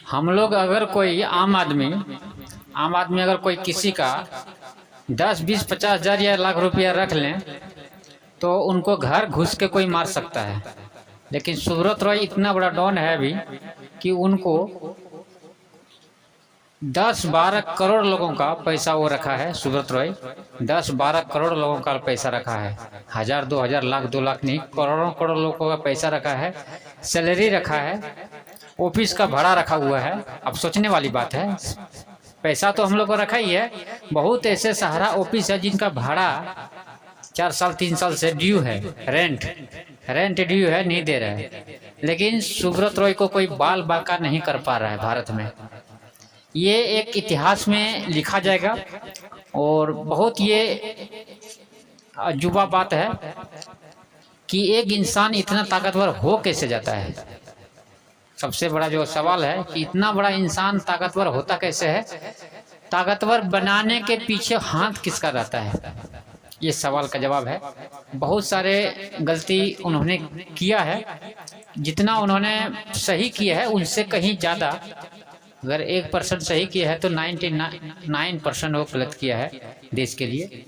हम लोग अगर कोई आम आदमी अगर कोई किसी का 10, 20, 50 हज़ार या लाख रुपया रख लें तो उनको घर घुस के कोई मार सकता है। लेकिन सुब्रत रॉय इतना बड़ा डॉन है अभी कि उनको 10-12 करोड़ लोगों का पैसा वो रखा है। सुब्रत रॉय 10-12 करोड़ लोगों का पैसा रखा है। 1000, 2000, लाख, 2 लाख नहीं, करोड़ों करोड़ लोगों का पैसा रखा है। सैलरी रखा है, ऑफिस का भाड़ा रखा हुआ है। अब सोचने वाली बात है, पैसा तो हम लोग को रखा ही है। बहुत ऐसे सहारा ऑफिस है जिनका भाड़ा 4 साल 3 साल से ड्यू है, रेंट ड्यू है, नहीं दे रहा है। लेकिन सुब्रत रॉय को कोई बाल बाका नहीं कर पा रहा है भारत में। ये एक इतिहास में लिखा जाएगा और बहुत ये अजूबा बात है कि एक इंसान इतना ताकतवर हो कैसे जाता है। सबसे बड़ा जो सवाल है कि इतना बड़ा इंसान ताकतवर होता कैसे है, ताकतवर बनाने के पीछे हाथ किसका रहता है, ये सवाल का जवाब है। बहुत सारे गलती उन्होंने किया है, जितना उन्होंने सही किया है उनसे कहीं ज़्यादा। अगर 1% सही किया है तो 99% वो गलत किया है देश के लिए।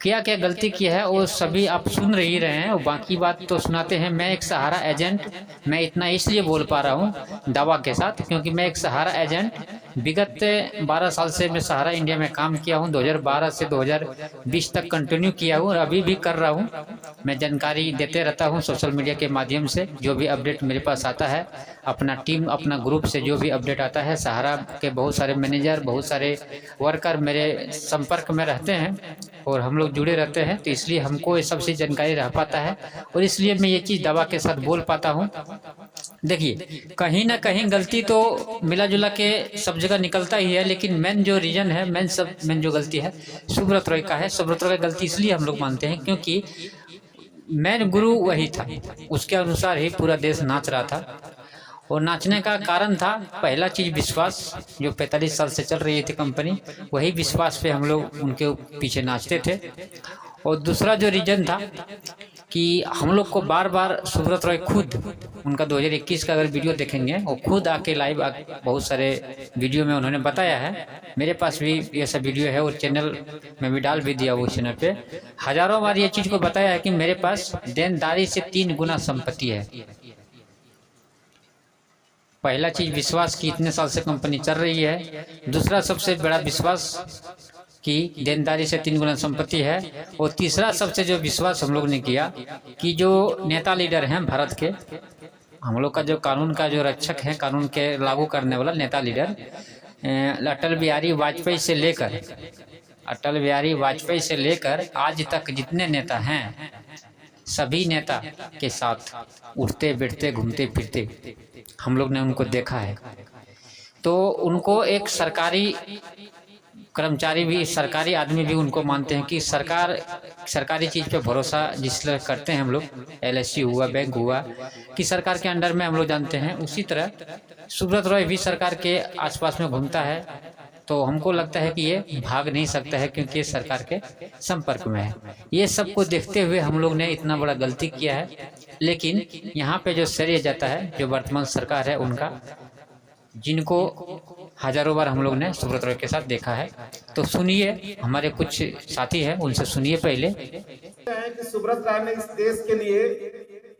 क्या क्या गलती किया है वो सभी आप सुन ही रहे हैं, और बाकी बात तो सुनाते हैं। मैं एक सहारा एजेंट, मैं इतना इसलिए बोल पा रहा हूँ दावा के साथ क्योंकि मैं एक सहारा एजेंट विगत 12 साल से मैं सहारा इंडिया में काम किया हूँ। 2012 से 2020 तक कंटिन्यू किया हूँ और अभी भी कर रहा हूँ। मैं जानकारी देते रहता हूँ सोशल मीडिया के माध्यम से। जो भी अपडेट मेरे पास आता है, अपना टीम, अपना ग्रुप से जो भी अपडेट आता है, सहारा के बहुत सारे मैनेजर, बहुत सारे वर्कर मेरे संपर्क में रहते हैं और हम लोग जुड़े रहते हैं, तो इसलिए हमको ये सबसे जानकारी रह पाता है और इसलिए मैं ये चीज़ दवा के साथ बोल पाता हूँ। देखिए, कहीं ना कहीं गलती तो मिला जुला के सब जगह निकलता ही है, लेकिन मेन जो रीजन है, मेन जो गलती है सुब्रत रॉय का है। सुब्रत रॉय का गलती इसलिए हम लोग मानते हैं क्योंकि मेन गुरु वही था, उसके अनुसार ही पूरा देश नाच रहा था। और नाचने का कारण था पहला चीज़ विश्वास, जो 45 साल से चल रही थी कंपनी, वही विश्वास पे हम लोग उनके पीछे नाचते थे। और दूसरा जो रीजन था कि हम लोग को बार बार सुब्रत रॉय खुद, उनका 2021 का अगर वीडियो देखेंगे, वो खुद आके लाइव बहुत सारे वीडियो में उन्होंने बताया है। मेरे पास भी ये सब वीडियो है और चैनल में भी डाल भी दिया वो चैनल पे। हजारों बार ये चीज़ को बताया है कि मेरे पास देनदारी से 3 गुना संपत्ति है। पहला चीज विश्वास की इतने साल से कंपनी चल रही है। दूसरा सबसे बड़ा विश्वास कि देनदारी से 3 गुना संपत्ति है। और तीसरा सबसे जो विश्वास हम लोग ने किया कि जो नेता लीडर हैं भारत के, हम लोग का जो कानून का जो रक्षक है, कानून के लागू करने वाला नेता लीडर, अटल बिहारी वाजपेयी से लेकर आज तक जितने नेता हैं, सभी नेता के साथ उठते बैठते घूमते फिरते हम लोग ने उनको देखा है। तो उनको एक सरकारी कर्मचारी भी, सरकारी आदमी भी उनको मानते हैं कि सरकारी चीज़ पे भरोसा जिस तरह करते हैं हम लोग, LIC हुआ, बैंक हुआ, कि सरकार के अंडर में हम लोग जानते हैं, उसी तरह सुब्रत रॉय भी सरकार के आसपास में घूमता है। तो हमको लगता है कि ये भाग नहीं सकता है क्योंकि ये सरकार के संपर्क में है। ये सबको देखते हुए हम लोग ने इतना बड़ा गलती किया है। लेकिन यहाँ पे जो श्रेय जाता है जो वर्तमान सरकार है उनका, जिनको हजारों बार हम लोग ने सुब्रत रॉय के साथ देखा है। तो सुनिए, हमारे कुछ साथी हैं, उनसे सुनिए पहले। कि सुब्रत राय ने इस देश के लिए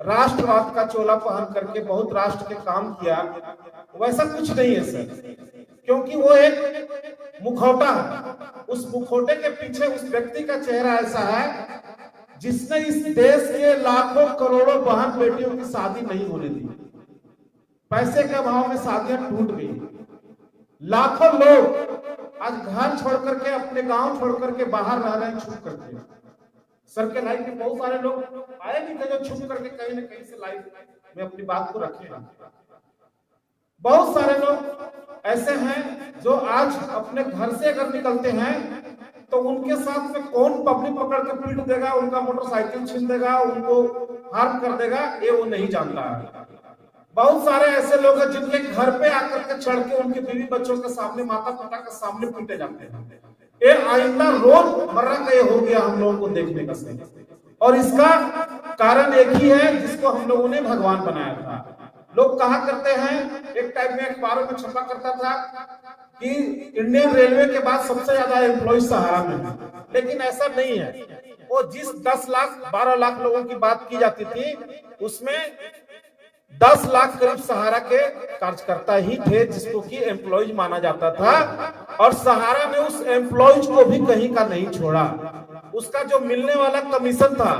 राष्ट्रवाद का चोला पहन करके बहुत राष्ट्र के काम किया। वैसा कुछ नहीं है सर, क्योंकि वो एक मुखौटा है। उस मुखौटे के पीछे उस व्यक्ति का चेहरा ऐसा है जिसने इस देश के लाखों करोड़ों बहन बेटियों की शादी नहीं होने दी। पैसे के अभाव में शादियां टूट गई। लाखों लोग आज घर छोड़ करके, अपने गांव छोड़ करके बाहर रह रहे हैं छुप करके। सर के लाइफ में बहुत सारे लोग आए भी थे जो छुप करके कहीं न कहीं से लाइफ में अपनी बात को रखे हैं। बहुत सारे लोग ऐसे हैं जो आज अपने घर से अगर निकलते हैं तो उनके साथ में कौन पब्लिक पकड़ के पीट देगा, उनका मोटरसाइकिल छीन देगा, उनको हार्म कर देगा, ये वो नहीं जानता है। बहुत सारे ऐसे लोग हैं जिनके घर पे आकर के चढ़ के उनके बीवी बच्चों के सामने, माता पिता के सामने पीटे जाते हैं। ये आइंदा रोज मर्रा का ये हो गया हम लोगों को देखने का सही। और इसका कारण एक ही है जिसको हम लोगों ने भगवान बनाया था। लोग कहा करते हैं, एक टाइम में अखबारों में छपा करता था कि इंडियन रेलवे के बाद सबसे ज्यादा एम्प्लॉय सहारा में है, लेकिन ऐसा नहीं है। वो जिस 10 लाख 12 लाख लोगों की बात की जाती थी, उसमें 10 लाख करीब सहारा के कार्यकर्ता ही थे जिसको कि एम्प्लॉयज माना जाता था, और सहारा ने उस एम्प्लॉयज को भी कहीं का नहीं छोड़ा। उसका जो मिलने वाला कमीशन था,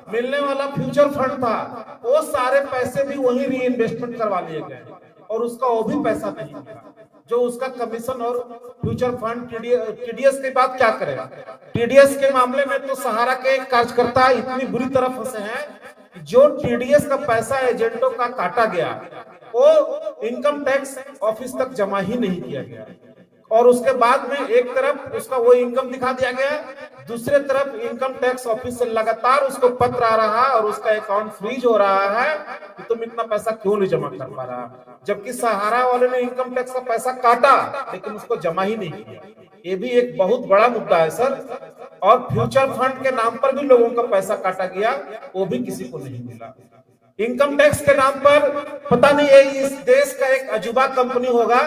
मिलने वाला फ्यूचर फंड था, वो सारे पैसे भी वही री इन्वेस्टमेंट करवा लिए गए, और उसका वो भी पैसा नहीं मिला। जो उसका कमीशन और फ्यूचर फंड, टीडीएस की बात क्या करेगा। टीडीएस के मामले में तो सहारा के कार्यकर्ता इतनी बुरी तरह फंसे हैं, जो टीडीएस का पैसा एजेंटों का काटा गया वो इनकम टैक्स ऑफिस तक जमा ही नहीं किया गया, और उसके बाद में एक तरफ उसका वो इनकम दिखा दिया गया, दूसरे तरफ इनकम टैक्स ऑफिस से लगातार उसको पत्र आ रहा है और उसका अकाउंट फ्रीज हो रहा है कि तुम इतना पैसा क्यों नहीं जमा कर पा रहा, जबकि सहारा वाले ने इनकम टैक्स का पैसा काटा लेकिन उसको जमा ही नहीं किया। ये भी एक बहुत बड़ा मुद्दा है सर। और फ्यूचर फंड के नाम पर भी लोगों का पैसा काटा गया, वो भी किसी को नहीं मिला। इनकम टैक्स के नाम पर पता नहीं है, इस देश का एक अजूबा कंपनी होगा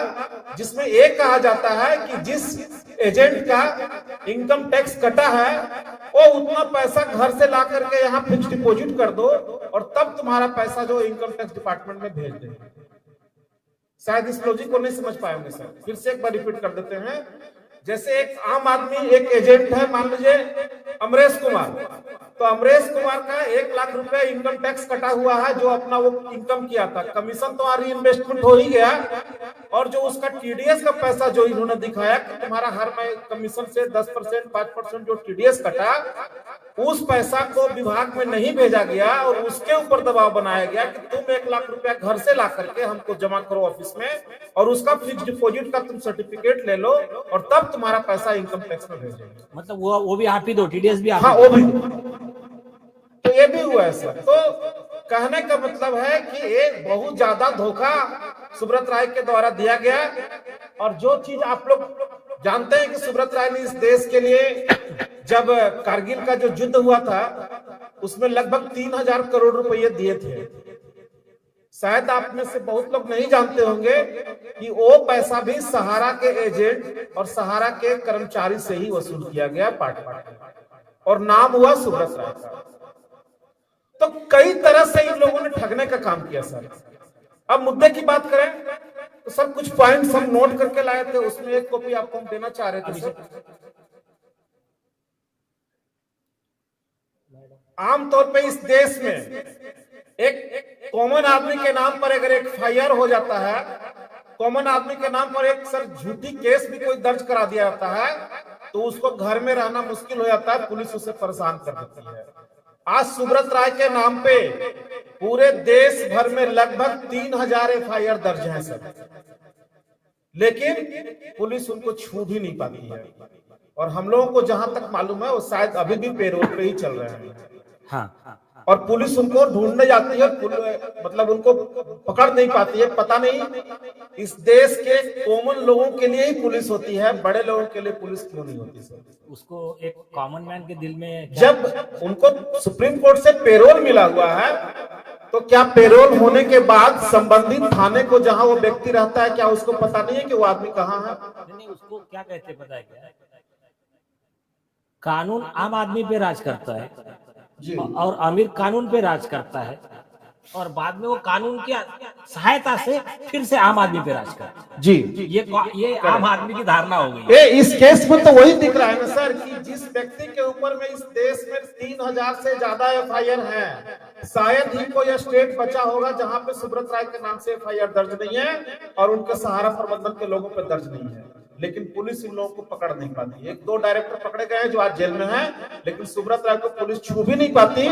जिसमें एक कहा जाता है कि जिस एजेंट का इनकम टैक्स कटा है वो उतना पैसा घर से ला करके यहाँ फिक्स डिपॉजिट कर दो और तब तुम्हारा पैसा जो इनकम टैक्स डिपार्टमेंट में भेज दे। शायद इस लॉजिक को नहीं समझ पाएंगे सर, फिर से एक बार रिपीट कर देते हैं। जैसे एक आम आदमी एक एजेंट है, मान लीजिए अमरेश कुमार, तो अमरेश कुमार का 1 लाख रुपए इनकम टैक्स कटा हुआ है, जो अपना वो इनकम किया था, कमीशन तो री इन्वेस्टमेंट हो ही गया, और जो उसका टीडीएस का पैसा जो इन्होंने दिखाया कि तुम्हारा हर महीने कमीशन से 10% 5% जो टीडीएस कटा, उस पैसा को विभाग में नहीं भेजा गया और उसके ऊपर दबाव बनाया गया कि तुम 1 लाख रुपया घर से ला करके हमको जमा करो ऑफिस में, और उसका फिक्स डिपॉजिट का तुम सर्टिफिकेट ले लो और तब तुम्हारा पैसा इनकम टैक्स में भेजेंगे। मतलब वो भी आप ही दो, टीडीएस भी आप? हाँ, वो भी। तो ये भी हुआ है सर। तो कहने का मतलब है कि एक बहुत ज्यादा धोखा सुब्रत राय के द्वारा दिया गया, और जो चीज आप लोग जानते हैं कि सुब्रत राय ने इस देश के लिए, जब कारगिल का जो युद्ध हुआ था उसमें लगभग 3000 करोड़ रुपए दिए थे। शायद आप में से बहुत लोग नहीं जानते होंगे कि वो पैसा भी सहारा के एजेंट और सहारा के कर्मचारी से ही वसूल किया गया पार्ट, और नाम हुआ सुब्रत राय का। तो कई तरह से इन लोगों ने ठगने का काम किया सर। अब मुद्दे की बात करें तो सर कुछ पॉइंट्स हम नोट करके लाए थे, उसमें एक कॉपी आपको हम देना चाह रहे थे सर। आमतौर पे इस देश में एक कॉमन आदमी के नाम पर अगर एक एफआईआर हो जाता है, कॉमन आदमी के नाम पर एक सर झूठी केस भी कोई दर्ज करा दिया जाता है, तो उसको घर में रहना मुश्किल हो जाता है, पुलिस उसे परेशान कर देती है। आज सुब्रत राय के नाम पे पूरे देश भर में लगभग 3000 एफआईआर दर्ज है सर, लेकिन पुलिस उनको छू भी नहीं पाती है, और हम लोगों को जहां तक मालूम है वो शायद अभी भी पेरोल पे ही चल रहे हैं। हाँ। और पुलिस उनको ढूंढने जाती है, मतलब उनको पकड़ नहीं पाती है। पता नहीं इस देश के कॉमन लोगों के लिए ही पुलिस होती है, बड़े लोगों के लिए पुलिस क्यों नहीं होती सर? उसको एक कॉमन मैन के दिल में जब उनको सुप्रीम कोर्ट से पेरोल मिला हुआ है, तो क्या पेरोल होने के बाद संबंधित थाने को जहां वो व्यक्ति रहता है, क्या उसको पता नहीं है कि वो आदमी कहाँ है? नहीं, उसको क्या कहते पता है क्या? कानून आम आदमी पे राज करता है और अमीर कानून पे राज करता है, और बाद में वो कानून की सहायता से फिर से आम आदमी पे राज करता है। जी, ये आम आदमी की धारणा हो गई है। इस केस में तो वही दिख रहा है ना सर कि जिस व्यक्ति के ऊपर में इस देश में 3000 से ज्यादा एफआईआर है, शायद ही कोई स्टेट बचा होगा जहां पे सुब्रत राय के नाम से एफआईआर दर्ज नहीं है और उनके सहारा प्रबंधन के लोगों पे दर्ज नहीं है, लेकिन पुलिस इन लोगों को पकड़ नहीं पाती। 1-2 डायरेक्टर पकड़े गए जो आज जेल में हैं, लेकिन सुब्रत राय को पुलिस छू भी नहीं पाती।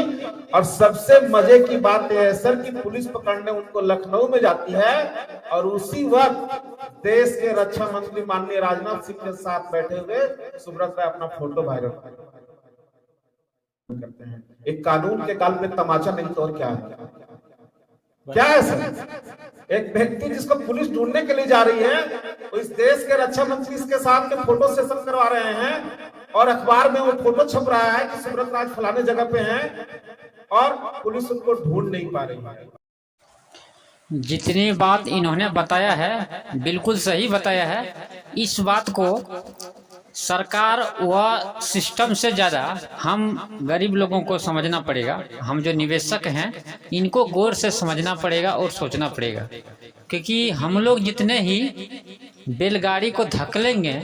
और सबसे मजे की बात यह है सर कि पुलिस पकड़ने उनको लखनऊ में जाती है, और उसी वक्त देश के रक्षा मंत्री माननीय राजनाथ सिंह के साथ बैठे हुए सुब्रत राय अपना फोटो वायरल करते हैं। एक कानून के गाल में तमाचा नहीं तो और क्या है? क्या है सर? एक व्यक्ति जिसको पुलिस ढूंढने के लिए जा रही है, तो इस देश के रक्षा मंत्री इसके साथ में फोटो सेशन करवा रहे हैं, और अखबार में वो फोटो छप रहा है कि सुब्रत राय फलाने जगह पे हैं, और पुलिस उनको ढूंढ नहीं पा रही है। जितनी बात इन्होंने बताया है बिल्कुल सही बताया है। इस बात को सरकार व सिस्टम से ज़्यादा हम गरीब लोगों को समझना पड़ेगा। हम जो निवेशक हैं इनको गौर से समझना पड़ेगा और सोचना पड़ेगा, क्योंकि हम लोग जितने ही बैलगाड़ी को धकेलेंगे,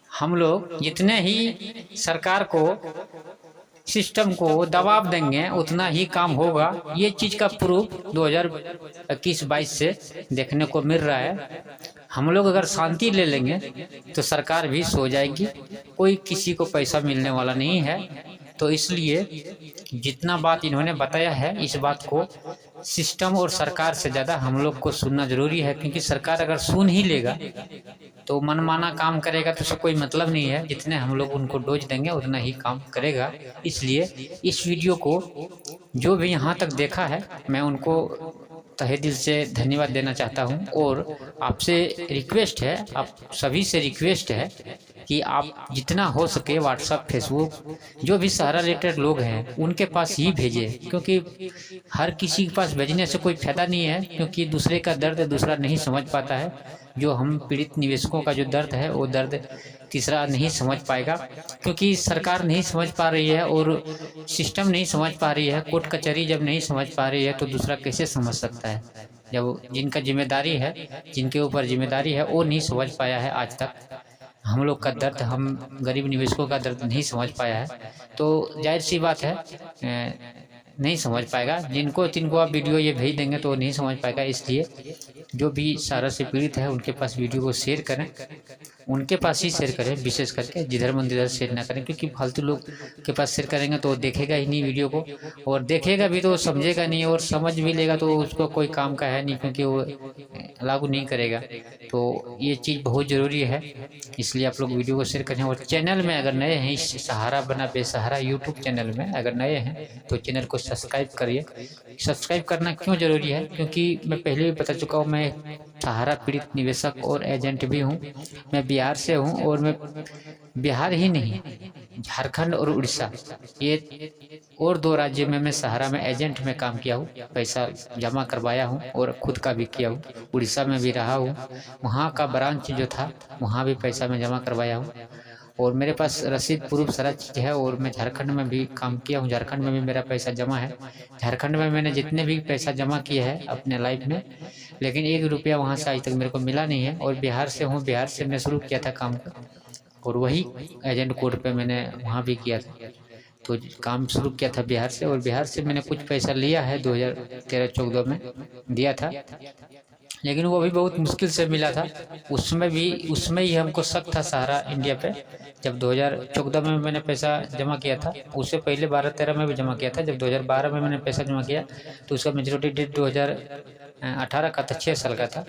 हम लोग जितने ही सरकार को सिस्टम को दबाव देंगे उतना ही काम होगा। ये चीज़ का प्रूफ 2021-22 से देखने को मिल रहा है। हम लोग अगर शांति ले लेंगे तो सरकार भी सो जाएगी, कोई किसी को पैसा मिलने वाला नहीं है। तो इसलिए जितना बात इन्होंने बताया है इस बात को सिस्टम और सरकार से ज़्यादा हम लोग को सुनना जरूरी है, क्योंकि सरकार अगर सुन ही लेगा तो मनमाना काम करेगा तो उसका कोई मतलब नहीं है। जितने हम लोग उनको डोज देंगे उतना ही काम करेगा। इसलिए इस वीडियो को जो भी यहाँ तक देखा है मैं उनको तहे दिल से धन्यवाद देना चाहता हूँ। और आपसे रिक्वेस्ट है, आप सभी से रिक्वेस्ट है कि आप जितना हो सके व्हाट्सएप, फेसबुक, जो भी सहारा रिलेटेड लोग हैं उनके पास ही भेजें, क्योंकि हर किसी के पास भेजने से कोई फायदा नहीं है, क्योंकि दूसरे का दर्द दूसरा नहीं समझ पाता है। जो हम पीड़ित निवेशकों का जो दर्द है वो दर्द तीसरा नहीं समझ पाएगा, क्योंकि सरकार नहीं समझ पा रही है और सिस्टम नहीं समझ पा रही है। कोर्ट कचहरी जब नहीं समझ पा रही है तो दूसरा कैसे समझ सकता है। जब जिनका जिम्मेदारी है, जिनके ऊपर जिम्मेदारी है वो नहीं समझ पाया है आज तक, हम लोग का दर्द, हम गरीब निवेशकों का दर्द नहीं समझ पाया है, तो जाहिर सी बात है नहीं समझ पाएगा। जिनको आप वीडियो ये भेज देंगे तो वो नहीं समझ पाएगा। इसलिए जो भी सहारा से पीड़ित है उनके पास वीडियो को शेयर करें, उनके पास ही शेयर करें, विशेष करके जिधर मन तिधर शेयर ना करें, क्योंकि फालतू लोग के पास शेयर करेंगे तो वो देखेगा ही नहीं वीडियो को, और देखेगा भी तो समझेगा नहीं, और समझ भी लेगा तो उसको कोई काम का है नहीं, क्योंकि वो लागू नहीं करेगा। तो ये चीज़ बहुत ज़रूरी है, इसलिए आप लोग वीडियो को शेयर करें। और चैनल में अगर नए हैं, इस सहारा बना बेसहारा यूट्यूब चैनल में अगर नए हैं तो चैनल को सब्सक्राइब करिए। सब्सक्राइब करना क्यों ज़रूरी है, क्योंकि मैं पहले भी बता चुका हूँ, मैं सहारा पीड़ित निवेशक और एजेंट भी हूँ। मैं बिहार से हूँ, और मैं बिहार ही नहीं, झारखंड और उड़ीसा, ये और 2 राज्य में मैं सहारा में एजेंट में काम किया हूँ, पैसा जमा करवाया हूँ और खुद का भी किया हूँ। उड़ीसा में भी रहा हूँ, वहाँ का ब्रांच जो था वहाँ भी पैसा मैं जमा करवाया हूँ, और मेरे पास रसीद प्रूफ सारा चीज़ है। और मैं झारखंड में भी काम किया हूँ, झारखंड में भी मेरा पैसा जमा है। झारखंड में मैंने जितने भी पैसा जमा किए हैं अपने लाइफ में, लेकिन 1 रुपया वहाँ से आज तक मेरे को मिला नहीं है। और बिहार से हूँ, बिहार से मैं शुरू किया था काम का, और वही एजेंट कोड पे मैंने वहाँ भी किया था, तो काम शुरू किया था बिहार से। और बिहार से मैंने कुछ पैसा लिया है 2013-14 में दिया था, लेकिन वो भी बहुत मुश्किल से मिला था। उसमें ही हमको शक था सहारा इंडिया पे। जब 2014 में मैंने पैसा जमा किया था, उससे पहले 12-13 में भी जमा किया था। जब 2012 में मैंने पैसा जमा किया तो उसका मेच्योरिटी डेट 2018 का था, 6 साल का था।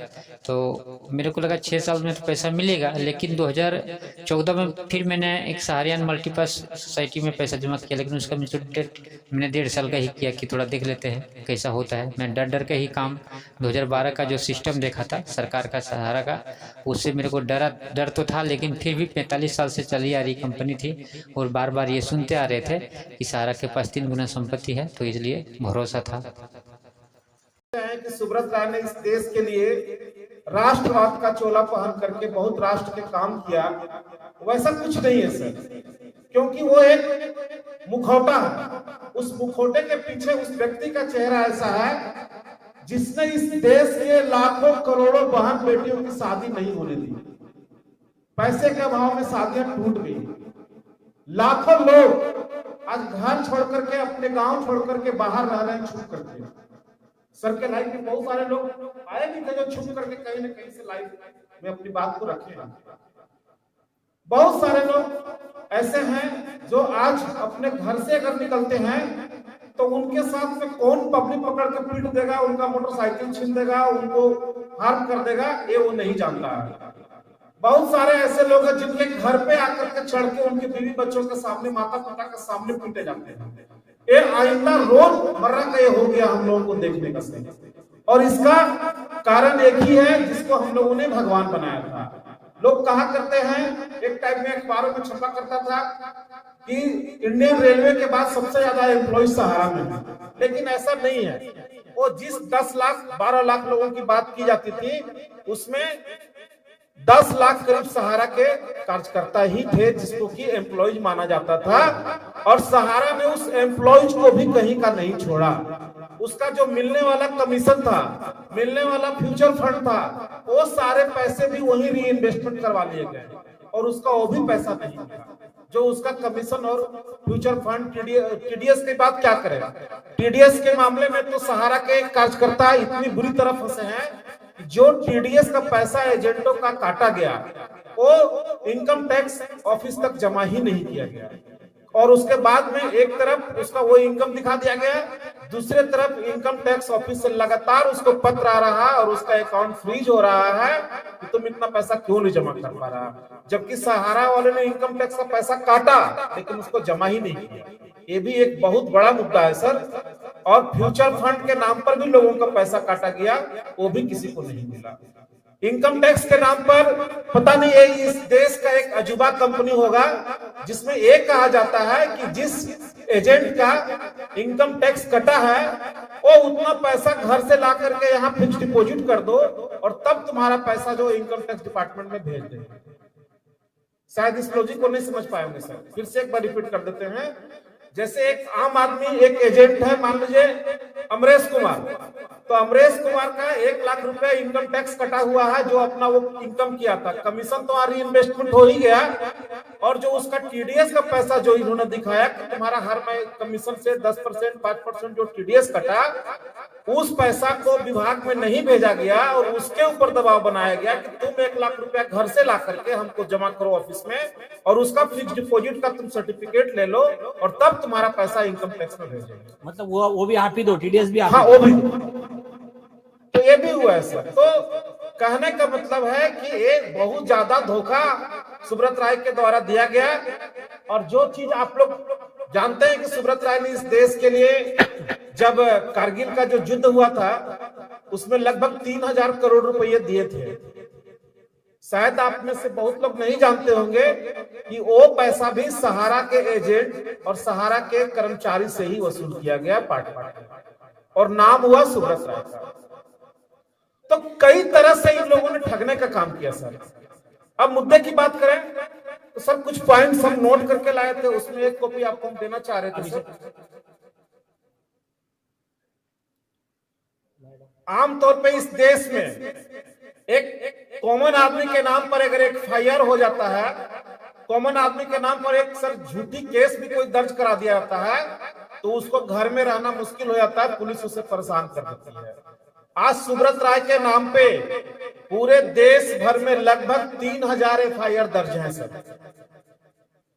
तो मेरे को लगा 6 साल में तो पैसा मिलेगा, लेकिन 2014 में फिर मैंने एक सहारियान मल्टीपर्पस सोसाइटी में पैसा जमा किया, लेकिन उसका मेच्योरिटी डेट मैंने 1.5 साल का ही किया कि थोड़ा देख लेते हैं कैसा होता है। मैं डर के ही काम 2012 का जो सिस्टम देखा था सरकार का, सहारा का, उससे मेरे को डर तो था, लेकिन फिर भी 45 साल से चली आ रही कंपनी थी, और बार बार ये सुनते आ रहे थे कि सहारा के पास 3 गुना संपत्ति है, तो इसलिए भरोसा था। कि सुब्रत राय ने इस देश के लिए राष्ट्रवाद का चोला पहन करके बहुत राष्ट्र के काम किया, वैसा कुछ नहीं है सर, क्योंकि वो एक मुखौटा है। उस मुखौटे के पीछे उस व्यक्ति का चेहरा ऐसा है जिसने इस देश के लाखों करोड़ों बहन बेटियों की शादी नहीं होने दी। पैसे के अभाव में शादियां टूट गई। लाखों लोग आज घर छोड़ करके, अपने गांव छोड़ करके बाहर रह रहे हैं छुप करके। सर के लाइफ में बहुत सारे लोग आए भी थे जो छुप करके कहीं न कहीं से लाइफ में अपनी बात को रखे हैं। बहुत सारे लोग ऐसे हैं जो आज अपने घर से अगर निकलते हैं तो उनके साथ में कौन पब्लिक पकड़ के पीट देगा, उनका मोटरसाइकिल छीन देगा, उनको हार्म कर देगा, ये वो नहीं जानता है। बहुत सारे ऐसे लोग हैं जिनके घर पे आकर के चढ़ के उनके बीवी बच्चों के सामने, माता पिता के सामने पीटे जाते हैं। ये आइंदा रोज मर्रा का ये हो गया हम लोगों को देखने का सही। और इसका कारण एक ही है जिसको हम लोगों ने भगवान बनाया था। लोग कहा करते हैं, एक टाइम में अखबारों में छपा करता था कि इंडियन रेलवे के बाद सबसे ज्यादा एम्प्लॉय सहारा में है, लेकिन ऐसा नहीं है। वो जिस 10 लाख 12 लाख लोगों की बात की जाती थी उसमें 10 लाख करीब सहारा के कार्यकर्ता ही थे जिसको कि एम्प्लॉयज माना जाता था, और सहारा ने उस एम्प्लॉयज को भी कहीं का नहीं छोड़ा। उसका जो मिलने वाला कमीशन था, मिलने वाला फ्यूचर फंड था, वो सारे पैसे भी वही री इन्वेस्टमेंट करवा लिए गए और उसका वो भी पैसा नहीं मिला। जो उसका कमीशन और फ्यूचर फंड टीडीएस की बात क्या करेगा। टीडीएस के मामले में तो सहारा के कार्यकर्ता इतनी बुरी तरह फंसे हैं, जो टीडीएस का पैसा एजेंटों का काटा गया वो इनकम टैक्स ऑफिस तक जमा ही नहीं किया गया, और उसके बाद में एक तरफ उसका वो इनकम दिखा दिया गया, दूसरे तरफ इनकम टैक्स ऑफिस से लगातार उसको पत्र आ रहा है और उसका अकाउंट फ्रीज हो रहा है कि तुम इतना पैसा क्यों नहीं जमा कर पा रहा, जबकि सहारा वाले ने इनकम टैक्स का पैसा काटा लेकिन उसको जमा ही नहीं किया। ये भी एक बहुत बड़ा मुद्दा है सर। और फ्यूचर फंड के नाम पर भी लोगों का पैसा काटा गया, वो भी किसी को नहीं मिला। इनकम टैक्स के नाम पर पता नहीं है इस देश का एक अजूबा कंपनी होगा जिसमें एक कहा जाता है कि जिस एजेंट का इनकम टैक्स कटा है वो उतना पैसा घर से ला करके यहाँ फिक्स डिपॉजिट कर दो और तब तुम्हारा पैसा जो इनकम टैक्स डिपार्टमेंट में भेज देंगे। शायद इस लॉजिक को नहीं समझ पाएंगे सर, फिर से एक बार रिपीट कर देते हैं। जैसे एक आम आदमी एक एजेंट है, मान लीजिए अमरेश कुमार, तो अमरेश कुमार का 1 लाख रुपए इनकम टैक्स कटा हुआ है जो अपना वो इनकम किया था, कमीशन तो री इन्वेस्टमेंट हो ही गया, और जो उसका टीडीएस का पैसा जो इन्होंने दिखाया कि तुम्हारा हर महीने कमीशन से 10% 5% जो टीडीएस कटा, उस पैसा को विभाग में नहीं भेजा गया और उसके ऊपर दबाव बनाया गया कि तुम 1 लाख रुपया घर से ला करके हमको जमा करो ऑफिस में और उसका फिक्स डिपॉजिट का तुम सर्टिफिकेट ले लो और तब तुम्हारा पैसा इनकम टैक्स में भेजेंगे। मतलब वो भी आप ही दो, टीडीएस भी आप हाँ, वो भी। तो ये भी हुआ है सर। तो कहने का मतलब है कि एक बहुत ज्यादा धोखा सुब्रत राय के द्वारा दिया गया, और जो चीज आप लोग जानते हैं कि सुब्रत राय ने इस देश के लिए जब कारगिल का जो युद्ध हुआ था उसमें लगभग 3000 करोड़ रुपए दिए थे। शायद आप में से बहुत लोग नहीं जानते होंगे कि वो पैसा भी सहारा के एजेंट और सहारा के कर्मचारी से ही वसूल किया गया पार्ट और नाम हुआ सुब्रत राय का। तो कई तरह से इन लोगों ने ठगने का काम किया सर। अब मुद्दे की बात करें तो सर कुछ पॉइंट्स हम नोट करके लाए थे, उसमें एक कॉपी आपको हम देना चाह रहे थे। आमतौर पे इस देश में एक कॉमन आदमी के नाम पर अगर एक FIR हो जाता है, कॉमन आदमी के नाम पर एक सर झूठी केस भी कोई दर्ज करा दिया जाता है तो उसको घर में रहना मुश्किल हो जाता है, पुलिस उसे परेशान कर देती है। आज सुब्रत राय के नाम पे पूरे देश भर में लगभग 3000 FIR दर्ज हैं सर,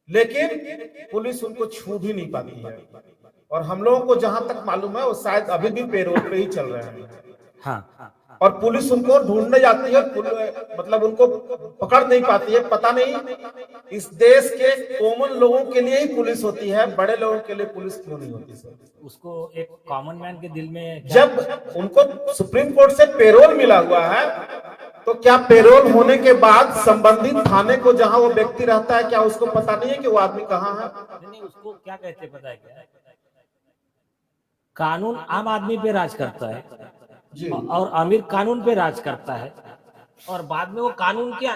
लेकिन पुलिस उनको छू भी नहीं पाती है, और हम लोगों को जहां तक मालूम है वो शायद अभी भी पेरोल पे ही चल रहे हैं। हाँ। और पुलिस उनको ढूंढने जाती है, मतलब उनको पकड़ नहीं पाती है। पता नहीं इस देश के कॉमन लोगों के लिए ही पुलिस होती है, बड़े लोगों के लिए पुलिस क्यों नहीं होती सर? उसको एक कॉमन मैन के दिल में जब उनको सुप्रीम कोर्ट से पेरोल मिला हुआ है तो क्या पेरोल होने के बाद संबंधित थाने को जहां वो व्यक्ति रहता है, क्या उसको पता नहीं है कि वो आदमी कहाँ है? नहीं, उसको क्या कहते पता है क्या? कानून आम आदमी पे राज करता है और अमीर कानून पे राज करता है, और बाद में वो कानून की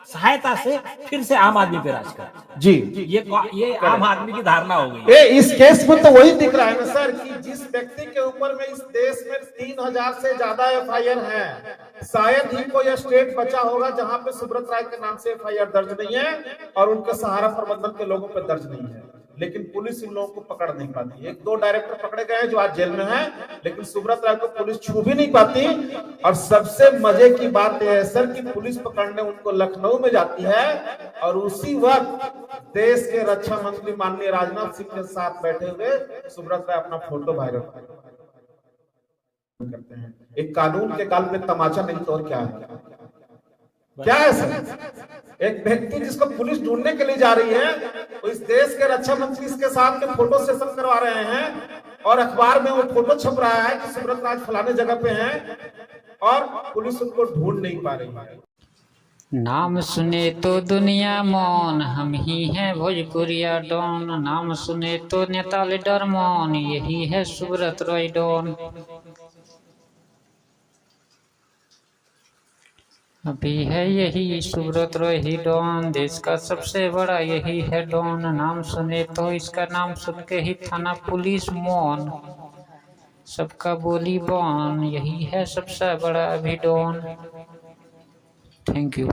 सहायता से फिर से आम आदमी पे राज करता है। जी, ये आम आदमी की धारणा हो गई है। इस केस में तो वही दिख रहा है ना सर कि जिस व्यक्ति के ऊपर में इस देश में 3000 से ज्यादा FIR हैं, शायद ही कोई स्टेट बचा होगा जहां पे सुब्रत राय के नाम से FIR दर्ज नहीं है और उनके सहारा प्रबंधन के लोगों पे दर्ज नहीं है, लेकिन पुलिस इन लोगों को पकड़ नहीं पाती। 1-2 डायरेक्टर पकड़े गए हैं जो आज जेल में हैं, लेकिन सुब्रत राय को पुलिस छू भी नहीं पाती। और सबसे मजे की बात यह है सर कि पुलिस पकड़ने उनको लखनऊ में जाती है और उसी वक्त देश के रक्षा मंत्री माननीय राजनाथ सिंह के साथ बैठे हुए सुब्रत राय अपना फोटो वायरल करते हैं। एक कानून के गाल में तमाचा नहीं तो और क्या है? क्या है सर? एक व्यक्ति जिसको पुलिस ढूंढने के लिए जा रही है, तो इस देश के रक्षा मंत्री इसके साथ में फोटो सेशन करवा रहे हैं और अखबार में वो फोटो छप रहा है कि सुब्रत राय फलाने जगह पे हैं, और पुलिस उनको ढूंढ नहीं पा रही है। नाम सुने तो दुनिया मौन, हम ही हैं भोजपुरिया डॉन। नाम सुने तो नेता लीडर मौन, यही है सुब्रत राय डॉन। अभी है यही सुब्रत रॉय ही डॉन, देश का सबसे बड़ा यही है डॉन, नाम सुने तो इसका नाम सुन के ही थाना पुलिस मौन, सबका बोली बॉन, यही है सबसे बड़ा अभी डॉन। Thank you.